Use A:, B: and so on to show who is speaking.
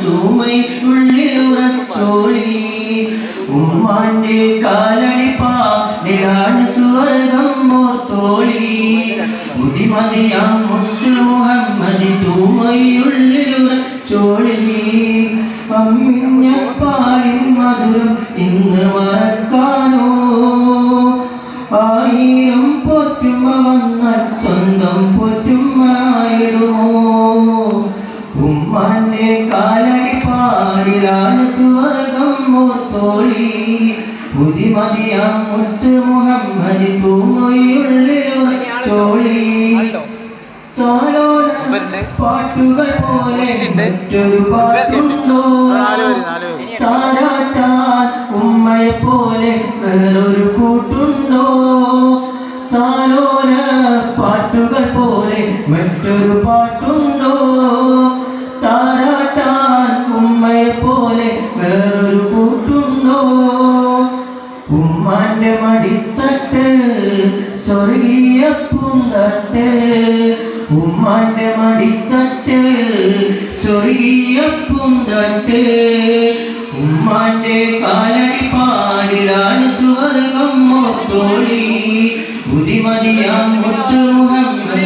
A: തൂമൈ ഉള്ളിലുറച്ചോളി ഉമ്മാന്റെ കാലടി പാടിലാണ് സ്വർഗം മോർത്തോളി മുതിമതിയാം മുത്ത് മുഹമ്മദ് തൂമയുള്ളിലുറച്ചോളി അമ്മിഞ്ഞ പാലിൻ മധുരം ഇന്ന് മറക്കാനോ ആയിരം പൊറ്റുമ വന്നാൽ സ്വന്തം പൊറ്റുമായിടുമോ ഉമ്മാന്റെ കാലടി പാടിലാണ് സ്വർഗം മോർത്തോളി മുതിമതിയാം മുത്ത് മുഹമ്മദ് തൂമയുള്ളിലുറച്ചോളി പാട്ടുകൾ പോലെ മറ്റൊരു പാട്ടുണ്ടോ താരാട്ടാൻ ഉമ്മയെ പോലെ വേറൊരു കൂട്ടുണ്ടോ താലോല പാട്ടുകൾ പോലെ മറ്റൊരു പാട്ടുണ്ടോ താരാട്ടാൻ ഉമ്മയെ പോലെ വേറൊരു കൂട്ടുണ്ടോ ഉമ്മാന്റെ മടിത്തട്ട് സ്വർഗീയ പൂന്തട്ട് ഉമ്മാന്റെ മടിത്തട്ട് സ്വർഗീയ പൂന്തട്ട് ഉമ്മാന്റെ കാലടി പാടിലാണ് സ്വർഗം മോർത്തോളി മുതിമതിയാം മുത്ത് മുഹമ്മദ്